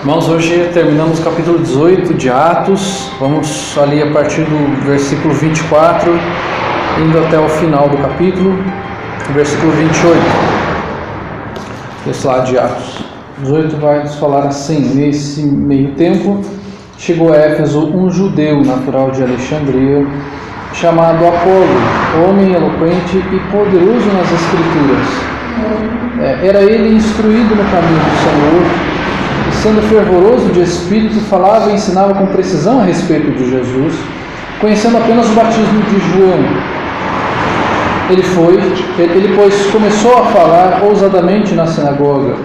Irmãos, hoje terminamos o capítulo 18 de Atos. Vamos ali a partir do versículo 24, indo até o final do capítulo, versículo 28. Desse lado de Atos 18 vai nos falar assim: nesse meio tempo, chegou a Éfeso um judeu natural de Alexandria, chamado Apolo, homem eloquente e poderoso nas Escrituras. Era ele instruído no caminho do Senhor, e sendo fervoroso de espírito, falava e ensinava com precisão a respeito de Jesus, conhecendo apenas o batismo de João. Ele pois começou a falar ousadamente na sinagoga.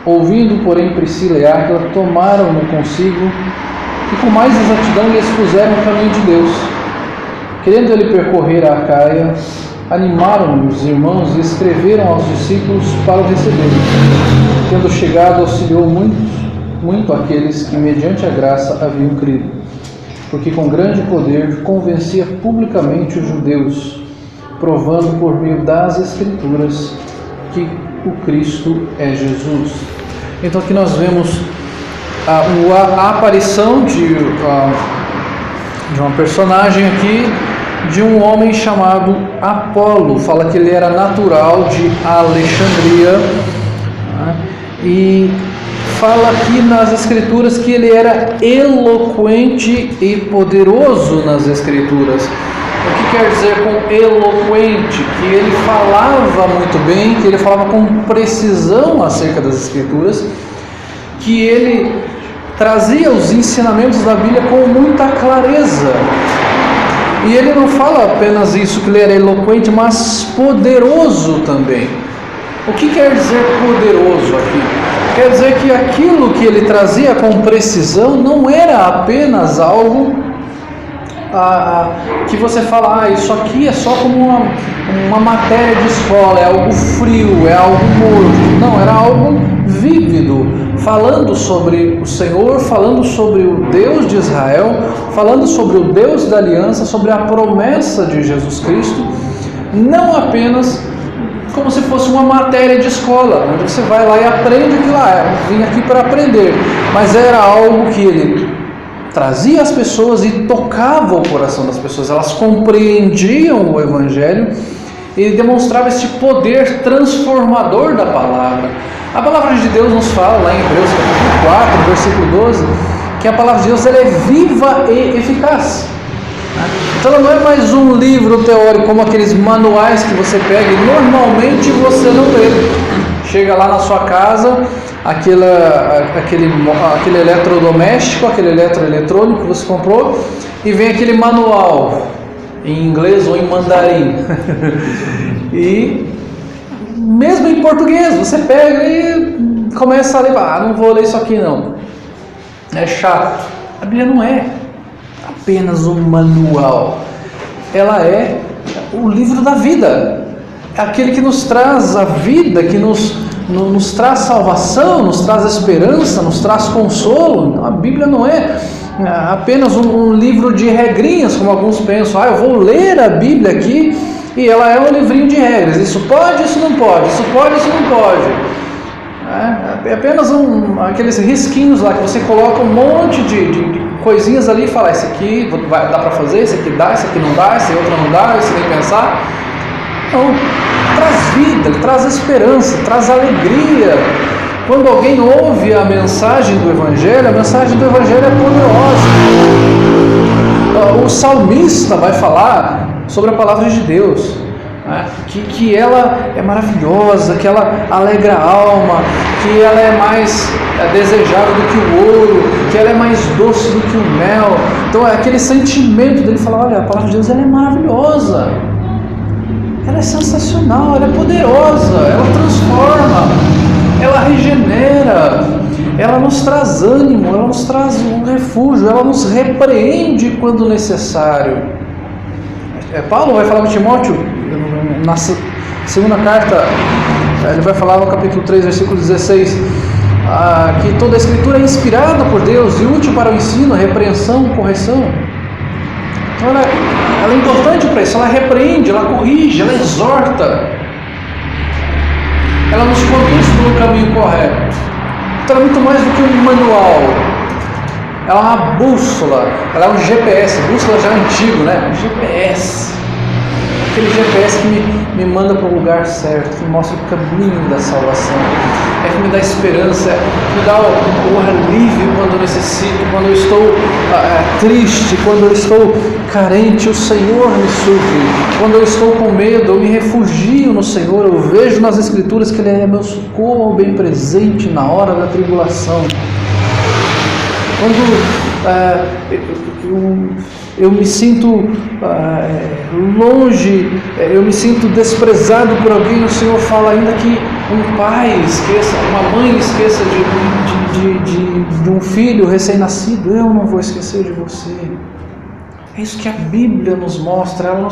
Ouvindo, porém, Priscila e Áquila, tomaram-no consigo e com mais exatidão lhe expuseram o caminho de Deus. Querendo ele percorrer a Acaia, animaram os irmãos e escreveram aos discípulos para o receberem. Tendo chegado, auxiliou muito aqueles que, mediante a graça, haviam crido, porque com grande poder convencia publicamente os judeus, provando por meio das Escrituras que o Cristo é Jesus. Então aqui nós vemos a aparição de uma personagem aqui, de um homem chamado Apolo. Fala que ele era natural de Alexandria, e fala aqui nas Escrituras que ele era eloquente e poderoso nas Escrituras. O que quer dizer com eloquente? Que ele falava muito bem, que ele falava com precisão acerca das Escrituras, que ele trazia os ensinamentos da Bíblia com muita clareza. E ele não fala apenas isso, que ele era eloquente, mas poderoso também. O que quer dizer poderoso aqui? Quer dizer que aquilo que ele trazia com precisão não era apenas algo que você fala, isso aqui é só como uma matéria de escola, é algo frio, é algo morto. Não, era algo vívido, falando sobre o Senhor, falando sobre o Deus de Israel, falando sobre o Deus da aliança, sobre a promessa de Jesus Cristo, não apenas como se fosse uma matéria de escola, onde você vai lá e aprende aquilo lá, vim aqui para aprender, mas era algo que ele trazia às pessoas e tocava o coração das pessoas, elas compreendiam o Evangelho e demonstrava este poder transformador da palavra. A palavra de Deus nos fala lá em Hebreus capítulo 4, versículo 12, que a palavra de Deus ela é viva e eficaz. Então ela não é mais um livro teórico como aqueles manuais que você pega e normalmente você não lê. Chega lá na sua casa, aquele eletrodoméstico, aquele eletroeletrônico que você comprou, e vem aquele manual em inglês ou em mandarim. E mesmo em português, você pega e começa a ler, não vou ler isso aqui não, é chato. A Bíblia não é apenas um manual, ela é o livro da vida, aquele que nos traz a vida, que nos traz salvação, nos traz esperança, nos traz consolo. A Bíblia não é apenas um livro de regrinhas, como alguns pensam, eu vou ler a Bíblia aqui e ela é um livrinho de regras, isso pode, isso não pode, isso pode, isso não pode. É apenas aqueles risquinhos lá que você coloca um monte de coisinhas ali e fala, esse aqui dá para fazer, esse aqui dá, esse aqui não dá, esse outro não dá, esse nem pensar. Não, traz vida, traz esperança, traz alegria. Quando alguém ouve a mensagem do Evangelho, a mensagem do Evangelho é poderosa. O salmista vai falar sobre a palavra de Deus, que ela é maravilhosa, que ela alegra a alma, que ela é mais desejável do que o ouro, que ela é mais doce do que o mel. Então é aquele sentimento dele falar, olha, a palavra de Deus ela é maravilhosa, ela é sensacional, ela é poderosa, ela transforma, ela regenera, ela nos traz ânimo, ela nos traz um refúgio, ela nos repreende quando necessário. Paulo vai falar para Timóteo, na segunda carta, ele vai falar no capítulo 3, versículo 16, que toda a Escritura é inspirada por Deus e útil para o ensino, a repreensão, correção. Então ela é importante para isso, ela repreende, ela corrige, ela exorta, ela nos conduz pelo caminho correto. Então ela é muito mais do que um manual. Ela é uma bússola, ela é um GPS. Bússola já é antigo, né? GPS. Aquele GPS que me manda para o lugar certo, que me mostra o caminho da salvação, que me dá esperança, que me dá o alívio quando eu necessito, quando eu estou triste, quando eu estou carente, o Senhor me supre. Quando eu estou com medo, eu me refugio no Senhor, eu vejo nas Escrituras que Ele é meu socorro bem presente na hora da tribulação. Quando eu me sinto longe, eu me sinto desprezado por alguém, o Senhor fala ainda que um pai esqueça, uma mãe esqueça de um filho recém-nascido, eu não vou esquecer de você. É isso que a Bíblia nos mostra, ela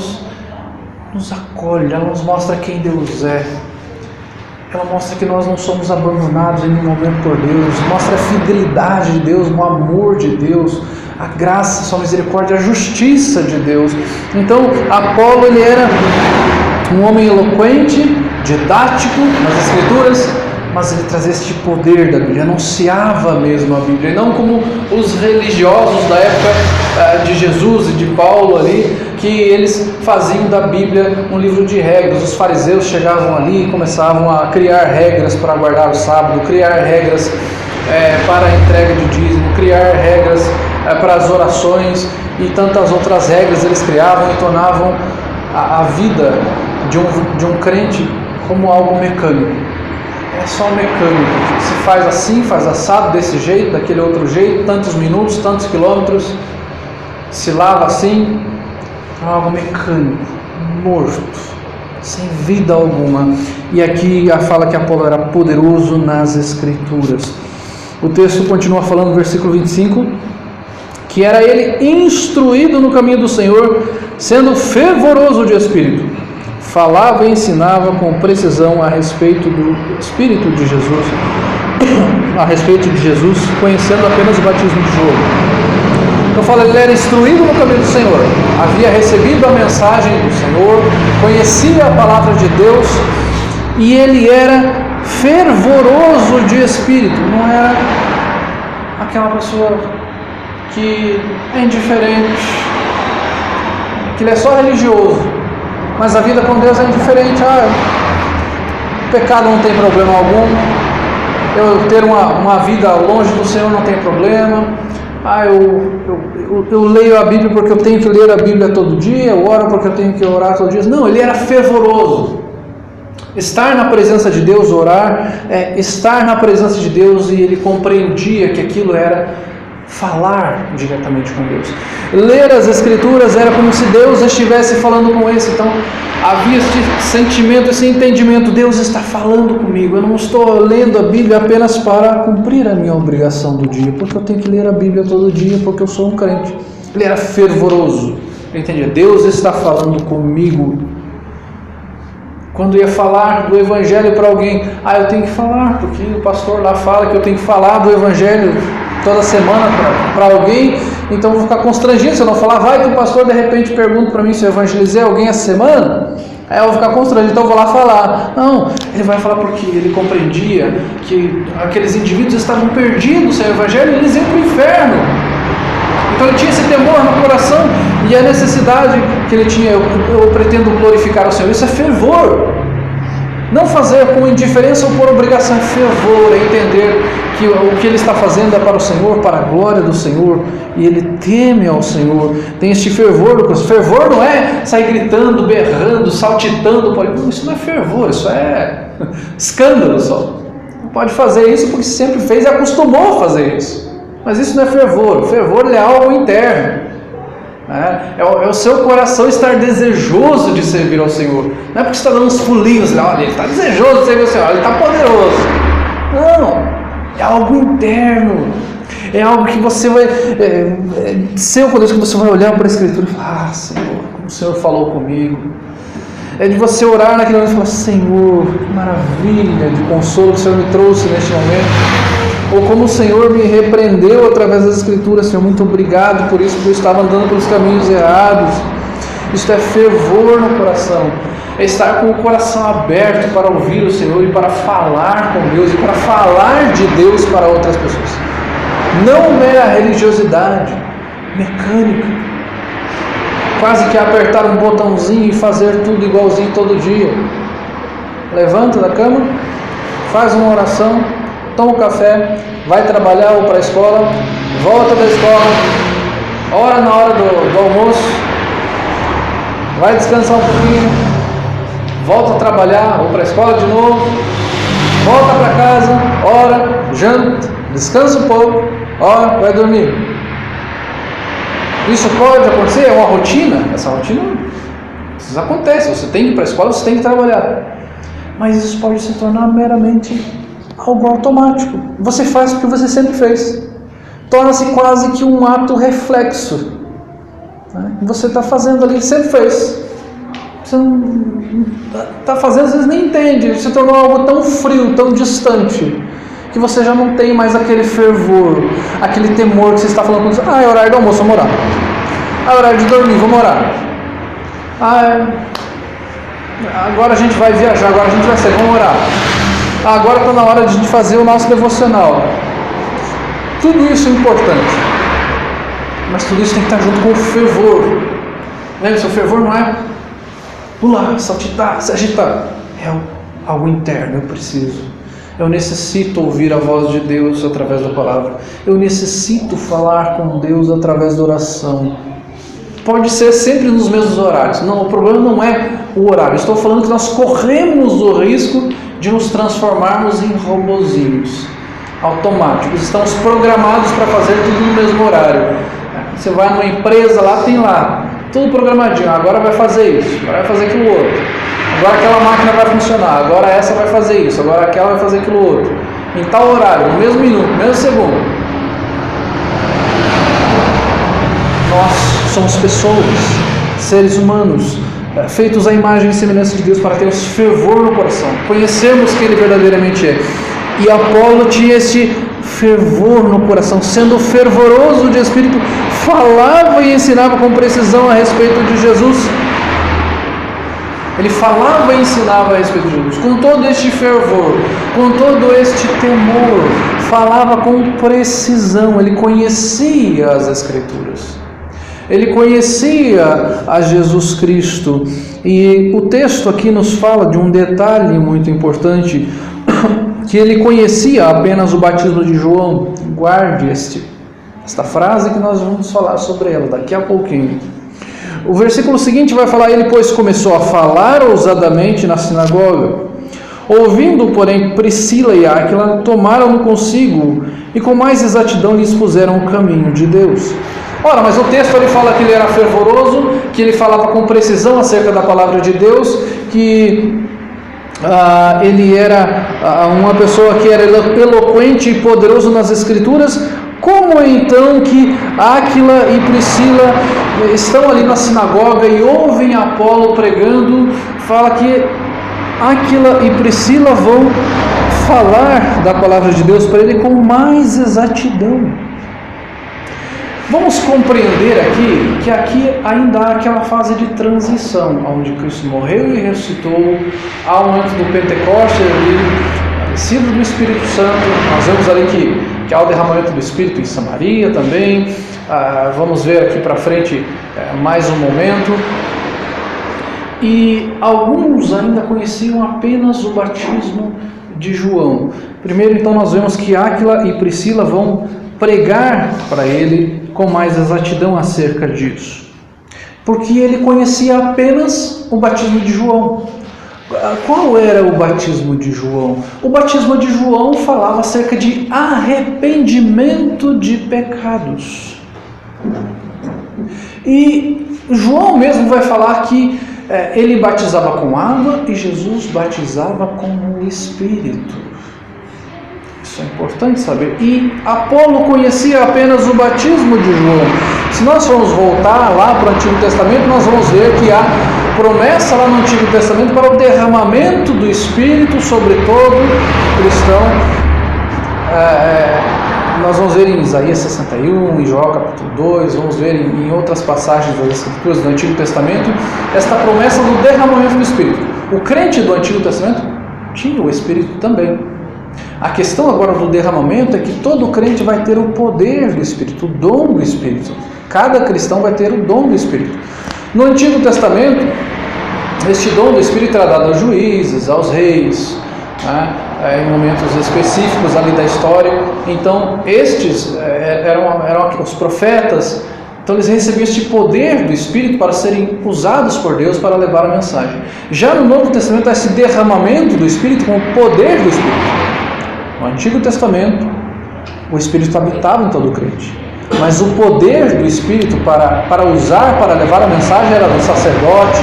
nos acolhe, ela nos mostra quem Deus é. Ela mostra que nós não somos abandonados em nenhum momento por Deus, mostra a fidelidade de Deus, o amor de Deus, a graça, a sua misericórdia, a justiça de Deus. Então, Apolo, ele era um homem eloquente, didático nas Escrituras, mas ele trazia este poder da Bíblia, anunciava mesmo a Bíblia, e não como os religiosos da época de Jesus e de Paulo ali, que eles faziam da Bíblia um livro de regras. Os fariseus chegavam ali e começavam a criar regras para guardar o sábado, criar regras para a entrega de dízimo, criar regras para as orações e tantas outras regras eles criavam e tornavam a vida de um crente como algo mecânico. É só mecânico, se faz assim, faz assado, desse jeito, daquele outro jeito, tantos minutos, tantos quilômetros, se lava assim, é algo mecânico, morto, sem vida alguma. E aqui fala que Apolo era poderoso nas Escrituras. O texto continua falando no versículo 25, que era ele instruído no caminho do Senhor, sendo fervoroso de espírito. Falava e ensinava com precisão a respeito do Espírito de Jesus, conhecendo apenas o batismo de jogo. Então fala, ele era instruído no caminho do Senhor, havia recebido a mensagem do Senhor, conhecia a palavra de Deus, e ele era fervoroso de espírito. Não era aquela pessoa que é indiferente, que ele é só religioso, mas a vida com Deus é indiferente. O pecado não tem problema algum, eu ter uma vida longe do Senhor não tem problema, eu leio a Bíblia porque eu tenho que ler a Bíblia todo dia, eu oro porque eu tenho que orar todo dia. Não, ele era fervoroso. Estar na presença de Deus, orar, estar na presença de Deus, e ele compreendia que aquilo era falar diretamente com Deus. Ler as Escrituras era como se Deus estivesse falando com esse. Então havia esse sentimento, esse entendimento: Deus está falando comigo, eu não estou lendo a Bíblia apenas para cumprir a minha obrigação do dia, porque eu tenho que ler a Bíblia todo dia, porque eu sou um crente. Ele era fervoroso, ele entendia: Deus está falando comigo. Quando ia falar do Evangelho para alguém, eu tenho que falar, porque o pastor lá fala que eu tenho que falar do Evangelho toda semana para alguém, então eu vou ficar constrangido se eu não falar. Vai que o pastor de repente pergunta para mim se eu evangelizei alguém essa semana, aí eu vou ficar constrangido, então eu vou lá falar. Não, ele vai falar porque ele compreendia que aqueles indivíduos estavam perdidos sem o Evangelho e eles iam para o inferno. Então ele tinha esse temor no coração, e a necessidade que ele tinha: eu pretendo glorificar o Senhor. Isso é fervor. Não fazer com indiferença ou por obrigação, é fervor, é entender que o que ele está fazendo é para o Senhor, para a glória do Senhor, e ele teme ao Senhor, tem este fervor. Fervor não é sair gritando, berrando, saltitando, não, isso não é fervor, isso é escândalo só. Não pode fazer isso porque sempre fez e acostumou a fazer isso, mas isso não é fervor. O fervor é algo interno. É o seu coração estar desejoso de servir ao Senhor. Não é porque você está dando uns pulinhos, olha, ele está desejoso de servir ao Senhor, ele está poderoso. Não, é algo interno. É algo que você vai seu coração, que você vai olhar para a Escritura e falar: Senhor, como o Senhor falou comigo. É de você orar naquele momento e falar: Senhor, que maravilha de consolo que o Senhor me trouxe neste momento. Ou como o Senhor me repreendeu através das Escrituras: Senhor, muito obrigado por isso, porque eu estava andando pelos caminhos errados. Isso é fervor no coração. é estar com o coração aberto para ouvir o Senhor e para falar com Deus e para falar de Deus para outras pessoas. Não mera religiosidade mecânica, quase que apertar um botãozinho e fazer tudo igualzinho todo dia. Levanta da cama, faz uma oração, toma um café, vai trabalhar ou para a escola, volta da escola, ora na hora do almoço, vai descansar um pouquinho, volta a trabalhar ou para a escola de novo, volta para casa, ora, janta, descansa um pouco, ora, vai dormir. Isso pode acontecer? É uma rotina? Essa rotina isso acontece, você tem que ir para a escola, você tem que trabalhar. Mas isso pode se tornar meramente algo automático. Você faz porque você sempre fez. Torna-se quase que um ato reflexo. Você está fazendo ali, sempre fez. Você não está fazendo, às vezes nem entende. Se tornou algo tão frio, tão distante, que você já não tem mais aquele fervor, aquele temor que você está falando com você. É horário do almoço, vamos orar. É horário de dormir, vamos orar. Agora a gente vai viajar, agora a gente vai sair, vamos orar. Agora está na hora de fazer o nosso devocional. Tudo isso é importante, mas tudo isso tem que estar junto com o fervor. Lembra, o fervor não é pular, saltitar, se agitar. É algo interno, eu preciso. Eu necessito ouvir a voz de Deus através da palavra. Eu necessito falar com Deus através da oração. Pode ser sempre nos mesmos horários. Não, o problema não é o horário. Estou falando que nós corremos o risco de nos transformarmos em robozinhos automáticos. Estamos programados para fazer tudo no mesmo horário. Você vai numa empresa, lá tem lá, tudo programadinho. Agora vai fazer isso, agora vai fazer aquilo outro. Agora aquela máquina vai funcionar, agora essa vai fazer isso, agora aquela vai fazer aquilo outro. Em tal horário, no mesmo minuto, no mesmo segundo. Nós somos pessoas, seres humanos, feitos à imagem e semelhança de Deus para termos fervor no coração, conhecermos quem Ele verdadeiramente é. E Apolo tinha esse fervor no coração, sendo fervoroso de espírito, falava e ensinava com precisão a respeito de Jesus. Ele falava e ensinava a respeito de Jesus, com todo este fervor, com todo este temor, falava com precisão. Ele conhecia as Escrituras, ele conhecia a Jesus Cristo. E o texto aqui nos fala de um detalhe muito importante, que ele conhecia apenas o batismo de João. Guarde esta frase, que nós vamos falar sobre ela daqui a pouquinho. O versículo seguinte vai falar: ele, pois, começou a falar ousadamente na sinagoga. Ouvindo, porém, Priscila e Áquila, tomaram-no consigo e com mais exatidão lhe expuseram o caminho de Deus. Ora, mas o texto ele fala que ele era fervoroso, que ele falava com precisão acerca da palavra de Deus, que ele era uma pessoa que era eloquente e poderoso nas Escrituras. Como então que Áquila e Priscila estão ali na sinagoga e ouvem Apolo pregando? Fala que Áquila e Priscila vão falar da palavra de Deus para ele com mais exatidão. Vamos compreender aqui que aqui ainda há aquela fase de transição, onde Cristo morreu e ressuscitou, há um antes do Pentecostes ali, descido do Espírito Santo. Nós vemos ali que há o derramamento do Espírito em Samaria também. Vamos ver aqui para frente mais um momento. E alguns ainda conheciam apenas o batismo de João. Primeiro, então, nós vemos que Áquila e Priscila vão pregar para ele com mais exatidão acerca disso, porque ele conhecia apenas o batismo de João. Qual era o batismo de João? O batismo de João falava acerca de arrependimento de pecados. E João mesmo vai falar que ele batizava com água e Jesus batizava com o Espírito. Isso é importante saber. E Apolo conhecia apenas o batismo de João. Se nós formos voltar lá para o Antigo Testamento, nós vamos ver que há promessa lá no Antigo Testamento para o derramamento do Espírito sobre todo cristão. nós vamos ver em Isaías 61, em João capítulo 2, vamos ver em outras passagens das Escrituras do Antigo Testamento, esta promessa do derramamento do Espírito. O crente do Antigo Testamento tinha o Espírito também. A questão agora do derramamento é que todo crente vai ter o poder do Espírito, o dom do Espírito. Cada cristão vai ter o dom do Espírito. No Antigo Testamento, este dom do Espírito era dado aos juízes, aos reis, em momentos específicos ali da história. Então, estes eram os profetas. Então, eles recebiam este poder do Espírito para serem usados por Deus para levar a mensagem. Já no Novo Testamento, há esse derramamento do Espírito com o poder do Espírito. No Antigo Testamento, o Espírito habitava em todo crente, mas o poder do Espírito para usar, para levar a mensagem, era do sacerdote,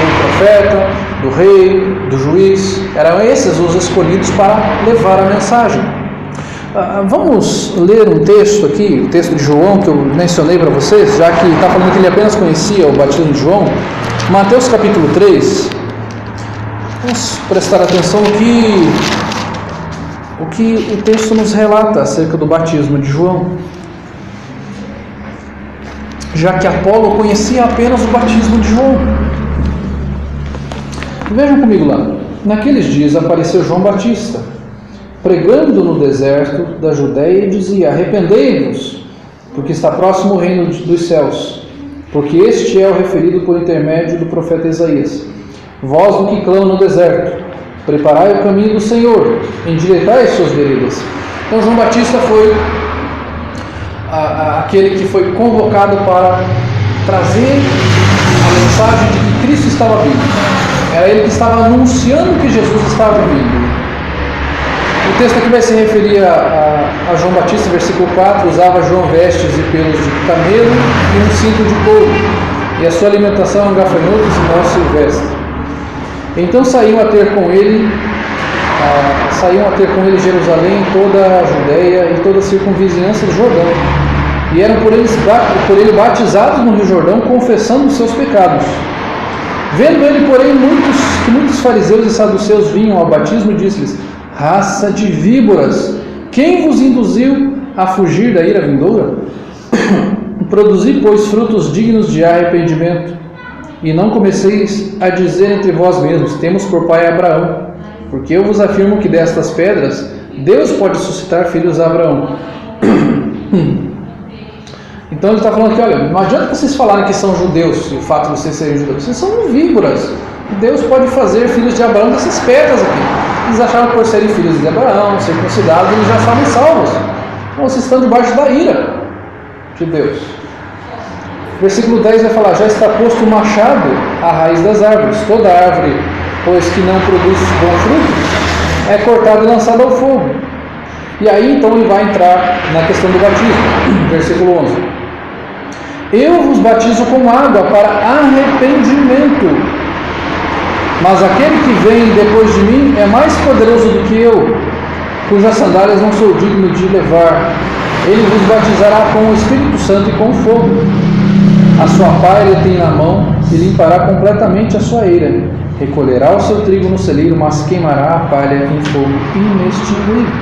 do profeta, do rei, do juiz. Eram esses os escolhidos para levar a mensagem. Vamos ler um texto aqui, o texto de João, que eu mencionei para vocês, já que está falando que ele apenas conhecia o batismo de João. Mateus capítulo 3. Vamos prestar atenção o que o texto nos relata acerca do batismo de João, já que Apolo conhecia apenas o batismo de João. Vejam comigo lá. Naqueles dias apareceu João Batista, pregando no deserto da Judéia, e dizia: arrependei-vos, porque está próximo o reino dos céus, porque este é o referido por intermédio do profeta Isaías. Vós do que clama no deserto, preparai o caminho do Senhor, endireitai as suas veredas. Então João Batista foi aquele que foi convocado para trazer a mensagem de que Cristo estava vindo. Era ele que estava anunciando que Jesus estava vindo. O texto aqui vai se referir a João Batista, versículo 4, usava João vestes e pelos de camelo e um cinto de couro, e a sua alimentação eram gafanhotos e mel silvestre. Então saíam a ter com ele Jerusalém, toda a Judéia e toda a circunvizinhança do Jordão, e eram por ele batizados no Rio Jordão, confessando os seus pecados. Vendo ele, porém, que muitos fariseus e saduceus vinham ao batismo, disse-lhes: raça de víboras, quem vos induziu a fugir da ira vindoura? Produzi, pois, frutos dignos de arrependimento, e não comeceis a dizer entre vós mesmos: temos por pai Abraão, porque eu vos afirmo que destas pedras Deus pode suscitar filhos a Abraão. Então ele está falando aqui: olha, não adianta vocês falarem que são judeus, e o fato de vocês serem judeus, vocês são víboras. Deus pode fazer filhos de Abraão dessas pedras aqui. Eles achavam que por serem filhos de Abraão, circuncidados, eles já estavam salvos. Então vocês estão debaixo da ira de Deus. Versículo 10 vai falar: já está posto o machado à raiz das árvores. Toda árvore, pois que não produz bom fruto, é cortada e lançada ao fogo. E aí então ele vai entrar na questão do batismo. Versículo 11: eu vos batizo com água para arrependimento, mas aquele que vem depois de mim é mais poderoso do que eu, cujas sandálias não sou digno de levar. Ele vos batizará com o Espírito Santo e com fogo. A sua pá ele tem na mão e limpará completamente a sua eira. Recolherá o seu trigo no celeiro, mas queimará a palha em fogo inextinguível.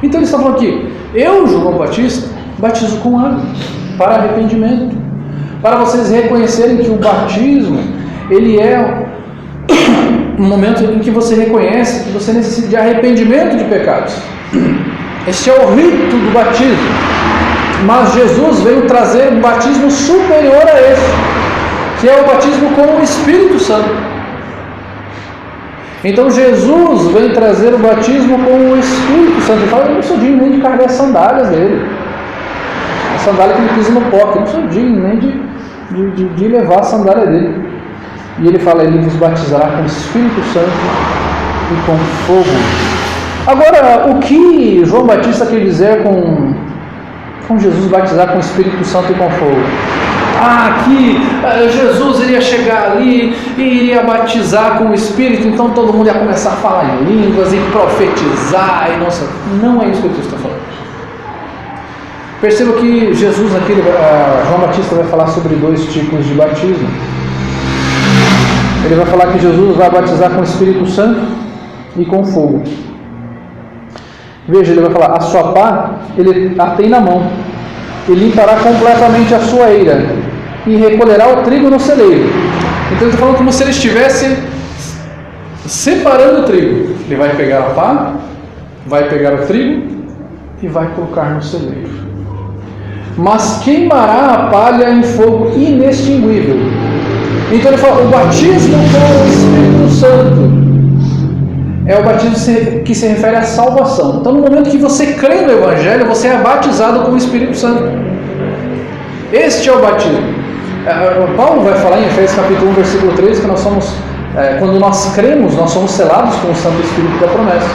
Então ele está falando aqui: eu, João Batista, batizo com água para arrependimento, para vocês reconhecerem que o batismo, ele é um momento em que você reconhece que você necessita de arrependimento de pecados. Este é o rito do batismo. Mas Jesus veio trazer um batismo superior a esse, que é o batismo com o Espírito Santo. Então Jesus vem trazer o batismo com o Espírito Santo. Ele fala: eu não sou digno nem de carregar as sandálias dele, a sandália que ele pisa no pó, eu não sou digno nem de levar a sandália dele. E ele fala: ele vos batizará com o Espírito Santo e com fogo. Agora, o que João Batista quer dizer com Jesus batizar com o Espírito Santo e com fogo? Que Jesus iria chegar ali e iria batizar com o Espírito, então todo mundo ia começar a falar em línguas e profetizar, e nossa, não é isso que o texto está falando. Perceba que Jesus aqui, João Batista vai falar sobre dois tipos de batismo. Ele vai falar que Jesus vai batizar com o Espírito Santo e com fogo. Veja, ele vai falar, a sua pá, ele a tem na mão, e limpará completamente a sua eira, e recolherá o trigo no celeiro. Então ele está falando como se ele estivesse separando o trigo. Ele vai pegar a pá, vai pegar o trigo, e vai colocar no celeiro. Mas queimará a palha em fogo inextinguível. Então ele fala, o batismo com o Espírito Santo é o batismo que se refere à salvação. Então no momento que você crê no Evangelho, você é batizado com o Espírito Santo. Este é o batismo. Paulo vai falar em Efésios capítulo 1, versículo 13, que nós somos, quando nós cremos, nós somos selados com o Santo Espírito da promessa.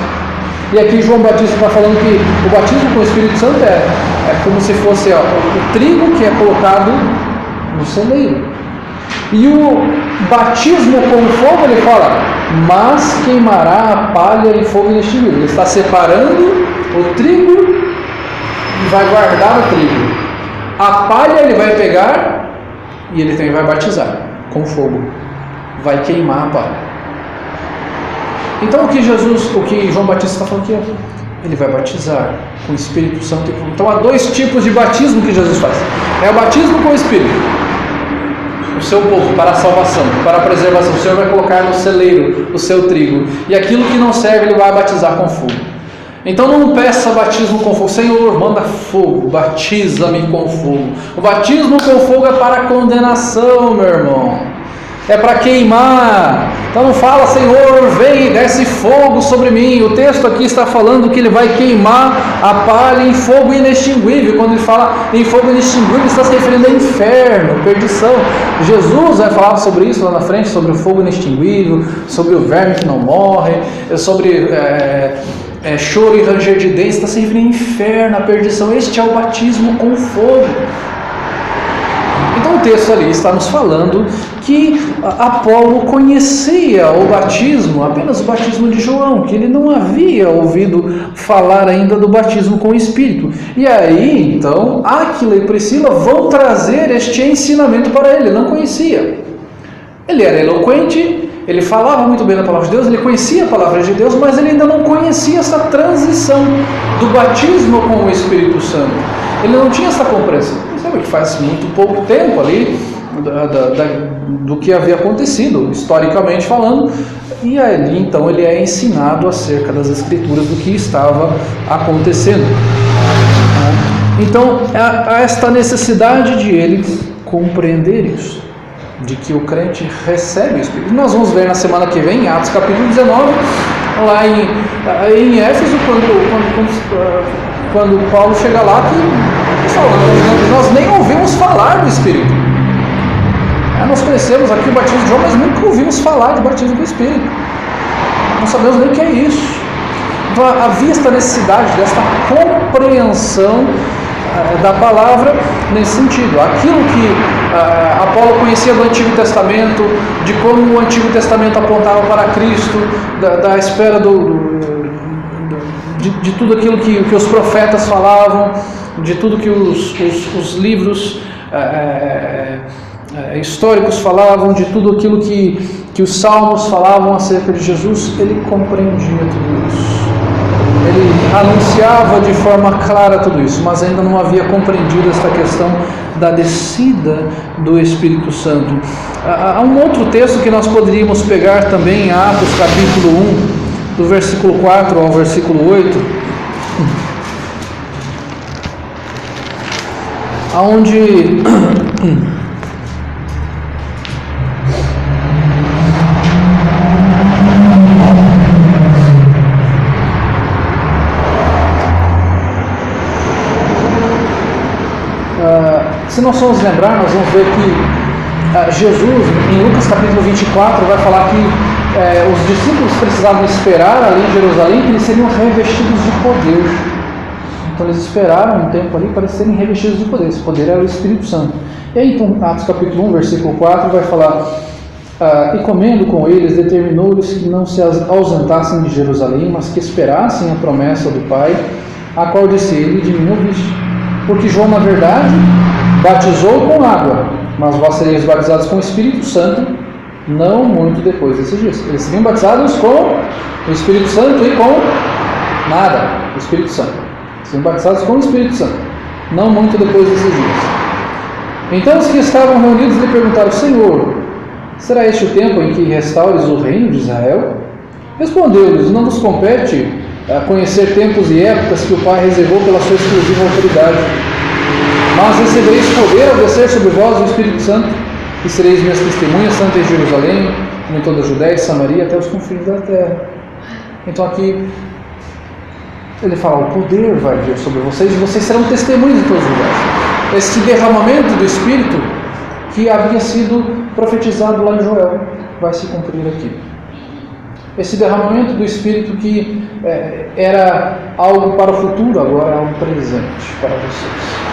E aqui João Batista está falando que o batismo com o Espírito Santo é como se fosse o trigo que é colocado no celeiro. E o batismo com fogo, ele fala, mas queimará a palha em fogo inextinguível. Ele está separando o trigo e vai guardar o trigo. A palha ele vai pegar e ele também vai batizar com fogo. Vai queimar a palha. Então o que João Batista está falando aqui, ele vai batizar com o Espírito Santo. Então há dois tipos de batismo que Jesus faz. É o batismo com o Espírito. O seu povo para a salvação, para a preservação. O Senhor vai colocar no celeiro o seu trigo. E aquilo que não serve, ele vai batizar com fogo. Então não peça batismo com fogo. Senhor, manda fogo, batiza-me com fogo. O batismo com fogo é para condenação, meu irmão. É para queimar. Então não fala, Senhor, vem e desce fogo sobre mim. O texto aqui está falando que ele vai queimar a palha em fogo inextinguível. Quando ele fala em fogo inextinguível, ele está se referindo a inferno, perdição. Jesus vai falar sobre isso lá na frente, sobre o fogo inextinguível, sobre o verme que não morre, sobre choro e ranger de dentes. Está se referindo a inferno, a perdição. Este é o batismo com fogo. Então o texto ali está nos falando que Apolo conhecia o batismo, apenas o batismo de João, que ele não havia ouvido falar ainda do batismo com o Espírito. E aí, então, Áquila e Priscila vão trazer este ensinamento para ele, não conhecia. Ele era eloquente, ele falava muito bem da palavra de Deus, ele conhecia a palavra de Deus, mas ele ainda não conhecia essa transição do batismo com o Espírito Santo. Ele não tinha essa compreensão. Sabe que faz muito pouco tempo ali do que havia acontecido, historicamente falando, e ali então ele é ensinado acerca das Escrituras, do que estava acontecendo. Então há esta necessidade de ele compreender isso, de que o crente recebe o Espírito. Nós vamos ver na semana que vem, em Atos capítulo 19, lá em Éfeso, quando Paulo chega lá, que falando, nós nem ouvimos falar do Espírito. Nós conhecemos aqui o batismo de João, mas nunca ouvimos falar de batismo do Espírito. Não sabemos nem o que é isso. Então havia esta necessidade desta compreensão da palavra nesse sentido. Aquilo que Apolo conhecia do Antigo Testamento, de como o Antigo Testamento apontava para Cristo, da espera de tudo aquilo que os profetas falavam, de tudo que os livros históricos falavam, de tudo aquilo que os salmos falavam acerca de Jesus, ele compreendia tudo isso. Ele anunciava de forma clara tudo isso, mas ainda não havia compreendido esta questão da descida do Espírito Santo. Há um outro texto que nós poderíamos pegar também em Atos capítulo 1, do versículo 4 ao versículo 8, onde se nós formos lembrar, nós vamos ver que Jesus, em Lucas capítulo 24, vai falar que os discípulos precisavam esperar ali em Jerusalém, que eles seriam revestidos de poder. Então eles esperaram um tempo ali para serem revestidos de poder. Esse poder era o Espírito Santo. E aí então, Atos capítulo 1, versículo 4, vai falar: e comendo com eles, determinou-lhes que não se ausentassem de Jerusalém, mas que esperassem a promessa do Pai, a qual disse ele: de mim ouviste. Porque João, na verdade, batizou com água, mas vós sereis batizados com o Espírito Santo não muito depois desses dias. Eles seriam batizados com o Espírito Santo e com Nada, o Espírito Santo. São batizados com o Espírito Santo, não muito depois desses dias. Então os que estavam reunidos lhe perguntaram: Senhor, será este o tempo em que restaures o reino de Israel? Respondeu-lhes: não vos compete conhecer tempos e épocas que o Pai reservou pela sua exclusiva autoridade. Mas recebereis poder ao descer sobre vós o Espírito Santo, e sereis minhas testemunhas, tanto em Jerusalém, como em toda a Judéia e Samaria, até os confins da terra. Então aqui ele fala: o poder vai vir sobre vocês, e vocês serão testemunhas em todos os lugares. Este derramamento do Espírito que havia sido profetizado lá em Joel vai se cumprir aqui. Esse derramamento do Espírito que era algo para o futuro, agora é algo presente para vocês.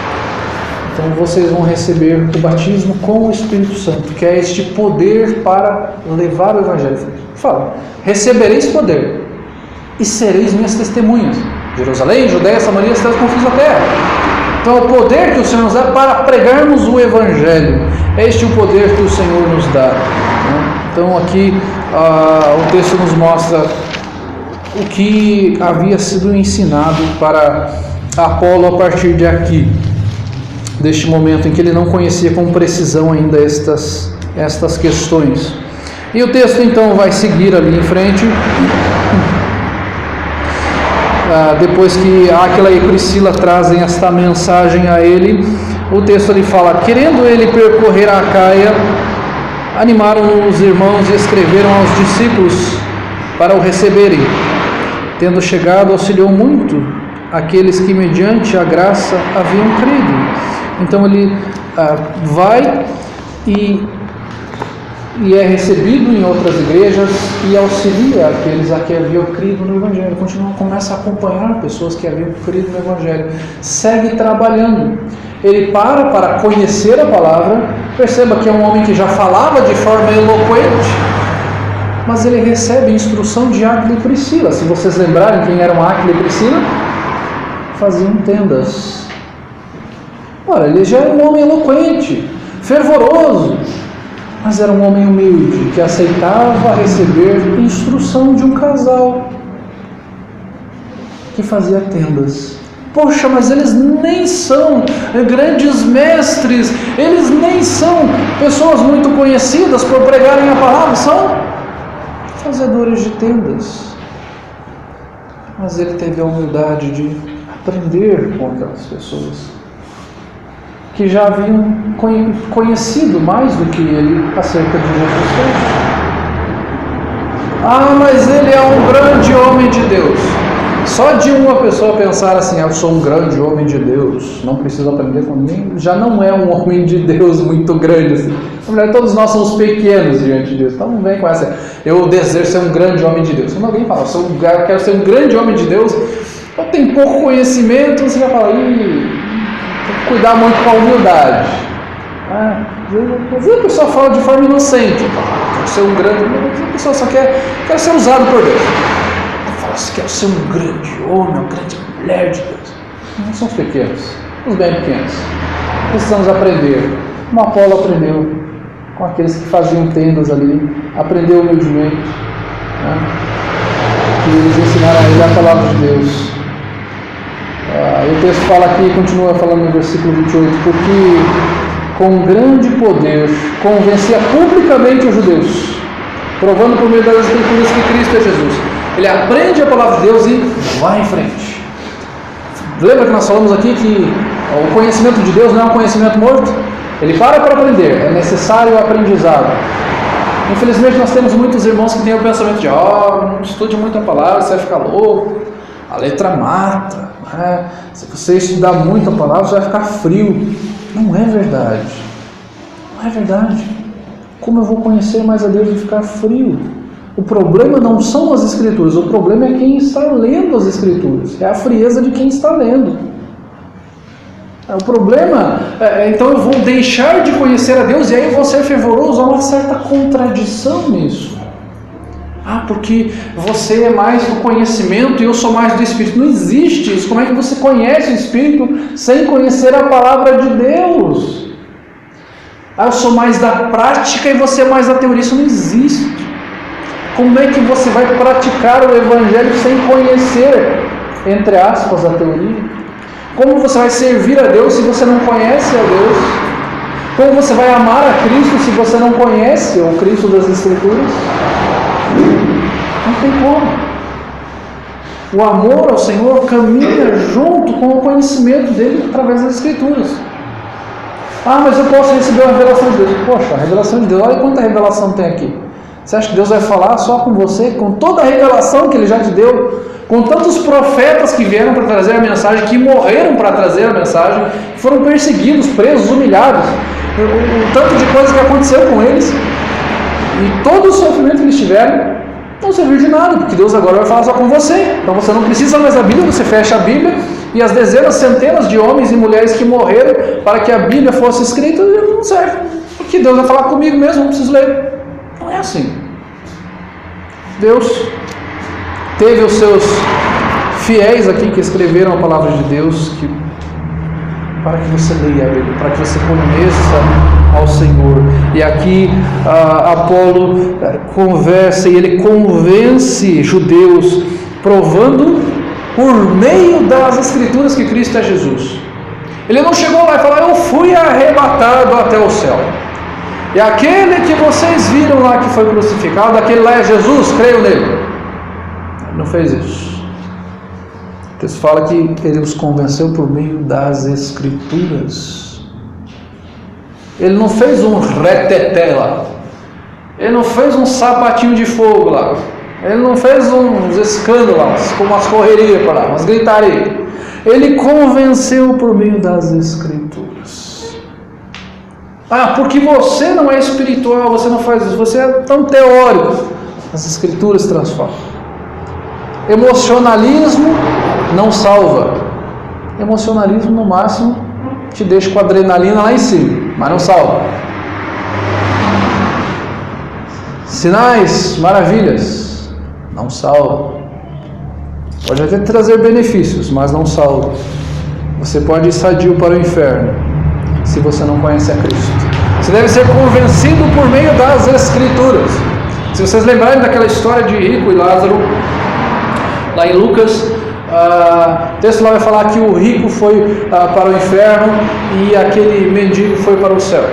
Então vocês vão receber o batismo com o Espírito Santo, que é este poder para levar o Evangelho. Fala: recebereis poder e sereis minhas testemunhas. Jerusalém, Judéia, Samaria, até os confins da terra. Então o poder que o Senhor nos dá para pregarmos o Evangelho, este é o poder que o Senhor nos dá. Então aqui o texto nos mostra o que havia sido ensinado para Apolo a partir de aqui, deste momento em que ele não conhecia com precisão ainda estas questões. E o texto então vai seguir ali em frente. Depois que Áquila e Priscila trazem esta mensagem a ele, o texto ali fala: querendo ele percorrer a Acaia, animaram os irmãos e escreveram aos discípulos para o receberem. Tendo chegado, auxiliou muito aqueles que mediante a graça haviam crido. Então ele vai e é recebido em outras igrejas e auxilia aqueles a que haviam crido no Evangelho. Começa a acompanhar pessoas que haviam crido no Evangelho. Segue trabalhando. Ele para conhecer a palavra. Perceba que é um homem que já falava de forma eloquente, mas ele recebe instrução de Áquila e Priscila. Se vocês lembrarem quem eram Áquila e Priscila, faziam tendas. Ora, ele já era um homem eloquente, fervoroso, mas era um homem humilde, que aceitava receber instrução de um casal que fazia tendas. Poxa, mas eles nem são grandes mestres, eles nem são pessoas muito conhecidas por pregarem a palavra, são fazedores de tendas. Mas ele teve a humildade de aprender com aquelas pessoas que já haviam conhecido mais do que ele acerca de Jesus Cristo. Mas ele é um grande homem de Deus. Só de uma pessoa pensar assim: eu sou um grande homem de Deus, não preciso aprender com ninguém, já não é um homem de Deus muito grande assim. Na verdade, todos nós somos pequenos diante de Deus. Então não vem com essa: eu desejo ser um grande homem de Deus. Quando alguém fala: eu quero ser um grande homem de Deus, eu tenho pouco conhecimento, você vai falar: tem que cuidar muito com a humildade. Às vezes a pessoa fala de forma inocente: quero ser um grande, mas a pessoa só quer ser usado por Deus. Fala: quero ser um grande homem, uma grande mulher de Deus. Não são os pequenos, os bem pequenos. Precisamos aprender, como Apolo aprendeu com aqueles que faziam tendas ali, aprendeu humildemente, que eles ensinaram a ele a palavra de Deus. O texto fala aqui, continua falando no versículo 28, porque com grande poder convencia publicamente os judeus, provando por meio das escrituras que Cristo é Jesus. Ele aprende a palavra de Deus e vai em frente. Lembra que nós falamos aqui que o conhecimento de Deus não é um conhecimento morto? Ele para aprender, é necessário o aprendizado. Infelizmente nós temos muitos irmãos que têm o pensamento de: não estude muito a palavra, você vai ficar louco, a letra mata, se você estudar muito a palavra, você vai ficar frio. Não é verdade. Não é verdade. Como eu vou conhecer mais a Deus e ficar frio? O problema não são as Escrituras, o problema é quem está lendo as Escrituras, é a frieza de quem está lendo. O problema então eu vou deixar de conhecer a Deus e aí eu vou ser fervoroso. Há uma certa contradição nisso. Porque você é mais do conhecimento e eu sou mais do Espírito. Não existe isso. Como é que você conhece o Espírito sem conhecer a palavra de Deus? Eu sou mais da prática e você é mais da teoria. Isso não existe. Como é que você vai praticar o Evangelho sem conhecer entre aspas, a teoria? Como você vai servir a Deus se você não conhece a Deus? Como você vai amar a Cristo se você não conhece o Cristo das Escrituras? Não tem como. O amor ao Senhor caminha junto com o conhecimento dele através das Escrituras. Ah, mas eu posso receber a revelação de Deus. Poxa, a revelação de Deus, olha quanta revelação tem aqui. Você acha que Deus vai falar só com você, com toda a revelação que Ele já te deu, com tantos profetas que vieram para trazer a mensagem, que morreram para trazer a mensagem, que foram perseguidos, presos, humilhados, o tanto de coisa que aconteceu com eles, e todo o sofrimento que eles tiveram, não serviu de nada, porque Deus agora vai falar só com você. Então você não precisa mais da Bíblia, você fecha a Bíblia, e as dezenas, centenas de homens e mulheres que morreram para que a Bíblia fosse escrita, não serve, porque Deus vai falar comigo mesmo, não preciso ler. Não é assim. Deus teve os seus fiéis aqui que escreveram a palavra de Deus para que você leia a Bíblia, para que você conheça ao Senhor. E aqui Apolo conversa e ele convence judeus, provando por meio das Escrituras que Cristo é Jesus. Ele não chegou lá e falou: eu fui arrebatado até o céu. E aquele que vocês viram lá que foi crucificado, aquele lá é Jesus, creio nele. Ele não fez isso. O texto fala que ele os convenceu por meio das Escrituras. Ele não fez um reteté lá. Ele não fez um sapatinho de fogo lá. Ele não fez uns escândalos, como umas correrias para lá, umas gritarias. Ele convenceu por meio das Escrituras. Ah, porque você não é espiritual, você não faz isso, você é tão teórico. As Escrituras transformam. Emocionalismo não salva. Emocionalismo, no máximo, te deixa com a adrenalina lá em cima, mas não salva. Sinais, maravilhas, não salva. Pode até trazer benefícios, mas não salva. Você pode ir sadio para o inferno se você não conhece a Cristo. Você deve ser convencido por meio das Escrituras. Se vocês lembrarem daquela história de rico e Lázaro, lá em Lucas, o texto lá vai falar que o rico foi para o inferno e aquele mendigo foi para o céu.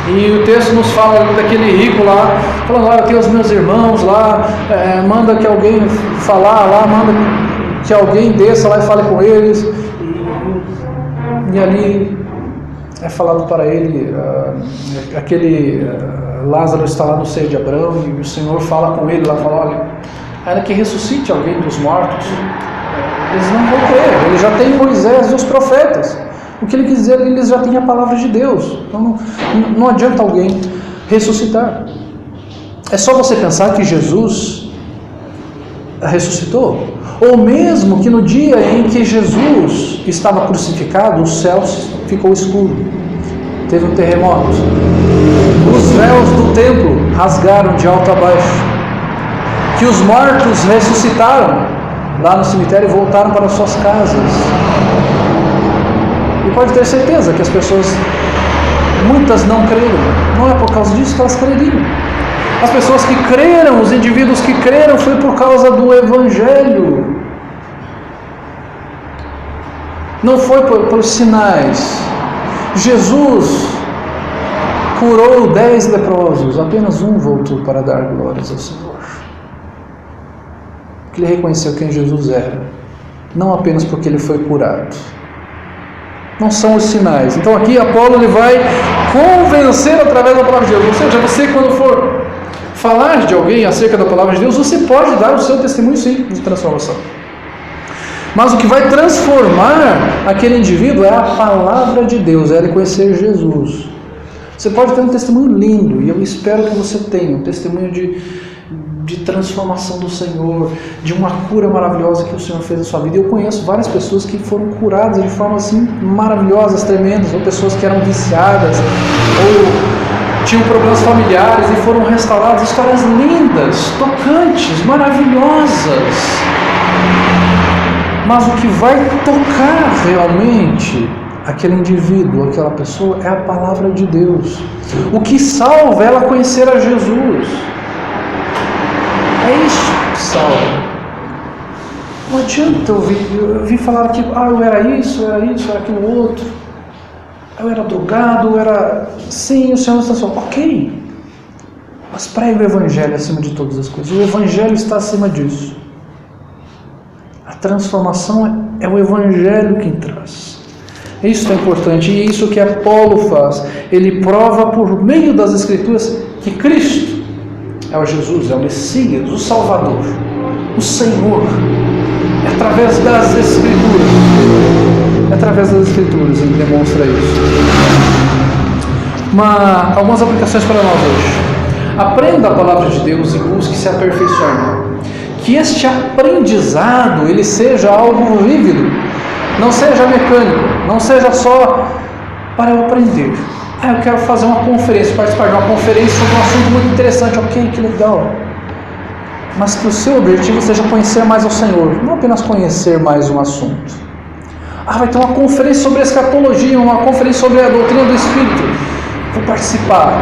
E o texto nos fala daquele rico lá, falando: eu tenho os meus irmãos lá, manda que alguém falar lá, manda que alguém desça lá e fale com eles. E ali é falado para ele, aquele Lázaro está lá no seio de Abraão, e o Senhor fala com ele lá, fala: olha, ainda que ressuscite alguém dos mortos, eles não vão crer, ele já tem Moisés e os profetas. O que ele quis dizer, eles já têm a palavra de Deus. Então não adianta alguém ressuscitar. É só você pensar que Jesus ressuscitou, ou mesmo que no dia em que Jesus estava crucificado, o céu ficou escuro, teve um terremoto, os véus do templo rasgaram de alto a baixo, que os mortos ressuscitaram lá no cemitério e voltaram para suas casas. E pode ter certeza que as pessoas, muitas não creram. Não é por causa disso que elas creriam. As pessoas que creram, os indivíduos que creram, foi por causa do Evangelho. Não foi por sinais. Jesus curou 10 leprosos, apenas um voltou para dar glórias ao Senhor. Porque ele reconheceu quem Jesus era, não apenas porque ele foi curado. Não são os sinais. Então aqui Apolo ele vai convencer através da palavra de Deus. Ou seja, você quando for falar de alguém acerca da palavra de Deus, você pode dar o seu testemunho sim de transformação. Mas o que vai transformar aquele indivíduo é a palavra de Deus, é ele conhecer Jesus. Você pode ter um testemunho lindo, e eu espero que você tenha um testemunho de transformação do Senhor, de uma cura maravilhosa que o Senhor fez na sua vida. Eu conheço várias pessoas que foram curadas de formas assim maravilhosas, tremendas, ou pessoas que eram viciadas, ou tinham problemas familiares e foram restauradas. Histórias lindas, tocantes, maravilhosas. Mas o que vai tocar realmente aquele indivíduo, aquela pessoa, é a palavra de Deus. O que salva é ela conhecer a Jesus. É isso que salva. Não adianta eu vir falar aqui, eu era isso, era aquilo outro. Eu era drogado, eu era... Sim, o Senhor está falando, ok. Mas pregue o Evangelho acima de todas as coisas. O Evangelho está acima disso. A transformação é o Evangelho quem traz. Isso é importante, e isso que Apolo faz. Ele prova por meio das Escrituras que Cristo é o Jesus, é o Messias, o Salvador, o Senhor. É através das Escrituras. É através das Escrituras ele demonstra isso. Algumas aplicações para nós hoje. Aprenda a palavra de Deus e busque se aperfeiçoar. Que este aprendizado ele seja algo vívido, não seja mecânico, não seja só para eu aprender. Eu quero fazer uma conferência, participar de uma conferência sobre um assunto muito interessante. Ok, que legal. Mas que o seu objetivo seja conhecer mais ao Senhor, não apenas conhecer mais um assunto. Vai ter uma conferência sobre escatologia, uma conferência sobre a doutrina do Espírito. Vou participar.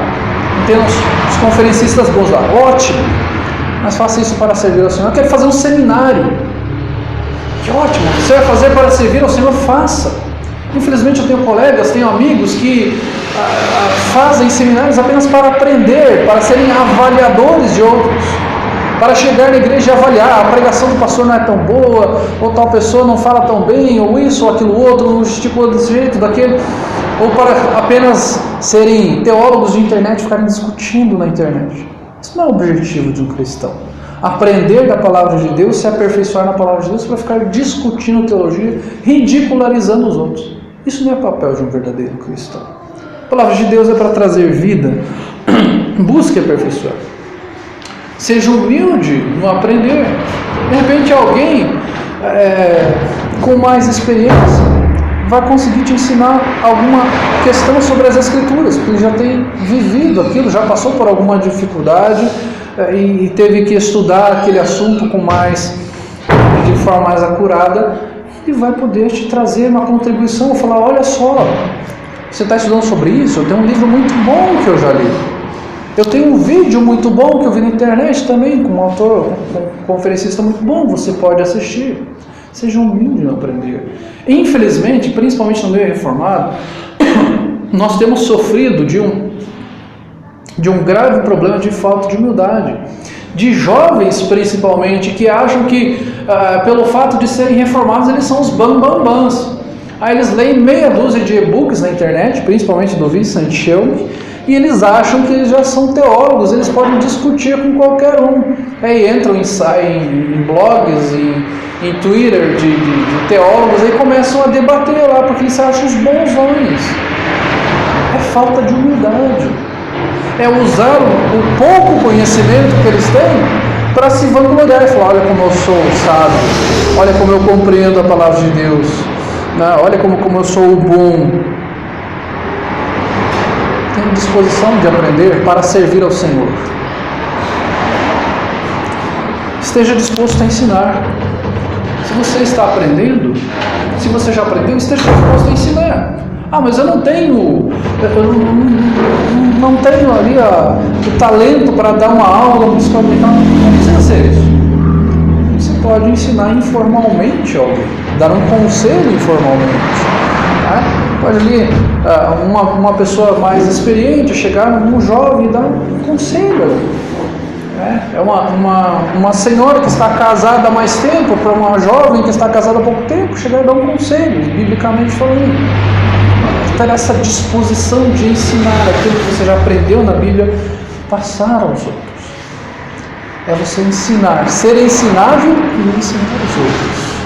Tem os conferencistas bons lá. Ótimo. Mas faça isso para servir ao Senhor. Eu quero fazer um seminário. Que ótimo. Você vai fazer para servir ao Senhor? Faça. Infelizmente eu tenho colegas, tenho amigos que fazem seminários apenas para aprender, para serem avaliadores de outros. Para chegar na igreja e avaliar, a pregação do pastor não é tão boa, ou tal pessoa não fala tão bem, ou isso, ou aquilo outro, não gesticula desse jeito, daquele, ou para apenas serem teólogos de internet, ficarem discutindo na internet. Isso não é o objetivo de um cristão. Aprender da palavra de Deus, se aperfeiçoar na palavra de Deus, para ficar discutindo teologia, ridicularizando os outros. Isso não é papel de um verdadeiro cristão. A palavra de Deus é para trazer vida. Busque aperfeiçoar. Seja humilde no aprender. De repente alguém com mais experiência vai conseguir te ensinar alguma questão sobre as Escrituras, porque ele já tem vivido aquilo, já passou por alguma dificuldade e teve que estudar aquele assunto de forma mais acurada. Ele vai poder te trazer uma contribuição, falar, olha só, você está estudando sobre isso? Eu tenho um livro muito bom que eu já li. Eu tenho um vídeo muito bom que eu vi na internet também, com um autor, com um conferencista muito bom, você pode assistir. Seja humilde no aprender. Infelizmente, principalmente no meio reformado, nós temos sofrido de um grave problema de falta de humildade. De jovens, principalmente, que acham que, pelo fato de serem reformados, eles são os bambambãs. Aí eles leem meia dúzia de e-books na internet, principalmente do Vincent Shelby, e eles acham que eles já são teólogos, eles podem discutir com qualquer um. Aí entram em blogs, em Twitter de teólogos, e começam a debater lá, porque eles acham os bonzões. É falta de humildade. É usar o pouco conhecimento que eles têm para se vangloriar e falar, olha como eu sou sábio, olha como eu compreendo a palavra de Deus, olha como eu sou o bom. Tenha disposição de aprender para servir ao Senhor. Esteja disposto a ensinar. Se você está aprendendo, se você já aprendeu, esteja disposto a ensinar. Mas eu não tenho ali o talento para dar uma aula, não precisa ser isso. Você pode ensinar informalmente alguém, dar um conselho informalmente. Pode ali uma pessoa mais experiente chegar num jovem e dar um conselho. É uma senhora que está casada há mais tempo para uma jovem que está casada há pouco tempo chegar e dar um conselho, biblicamente falando. Ter essa disposição de ensinar aquilo que você já aprendeu na Bíblia, passar aos outros. É você ensinar, ser ensinável e ensinar os outros.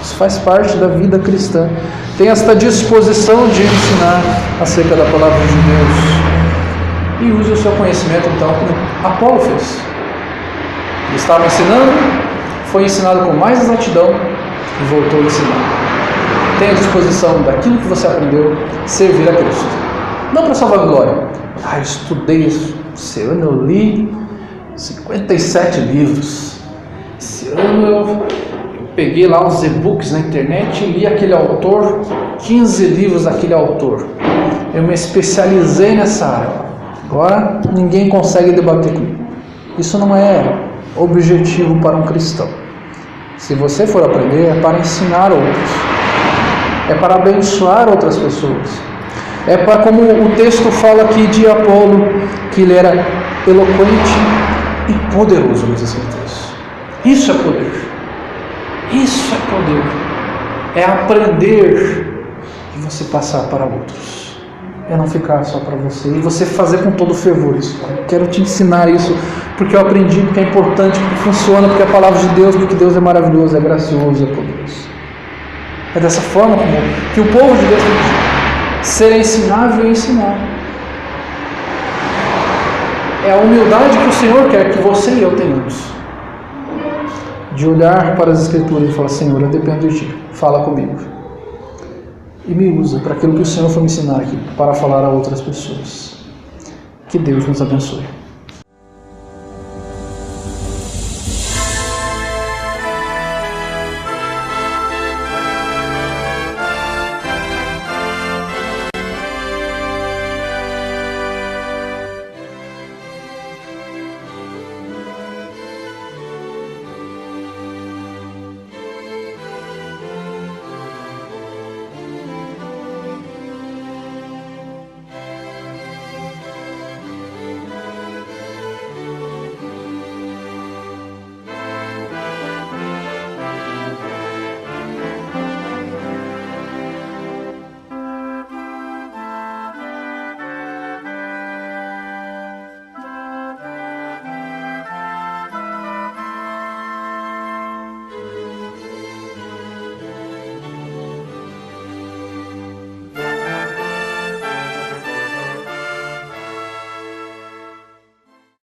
Isso faz parte da vida cristã. Tem esta disposição de ensinar acerca da palavra de Deus. E use o seu conhecimento, então, como Apolo fez. Ele estava ensinando, foi ensinado com mais exatidão e voltou a ensinar. Tenha disposição daquilo que você aprendeu, servir a Cristo. Não para sua vanglória. Eu estudei esse ano, eu li 57 livros. Esse ano eu peguei lá uns e-books na internet e li aquele autor, 15 livros daquele autor. Eu me especializei nessa área. Agora ninguém consegue debater comigo. Isso não é objetivo para um cristão. Se você for aprender, é para ensinar outros, é para abençoar outras pessoas, é para, como o texto fala aqui de Apolo, que ele era eloquente e poderoso nos Escrituras. Isso é poder. Isso é poder. É aprender e você passar para outros. É não ficar só para você. E você fazer com todo fervor isso. Eu quero te ensinar isso, porque eu aprendi, porque é importante, porque funciona, porque é a palavra de Deus, porque Deus é maravilhoso, é gracioso, é poderoso. É dessa forma que o povo de Deus tem que ser ensinável e ensinar. É a humildade que o Senhor quer que você e eu tenhamos. De olhar para as Escrituras e falar: Senhor, eu dependo de Ti, fala comigo. E me usa para aquilo que o Senhor foi me ensinar aqui, para falar a outras pessoas. Que Deus nos abençoe.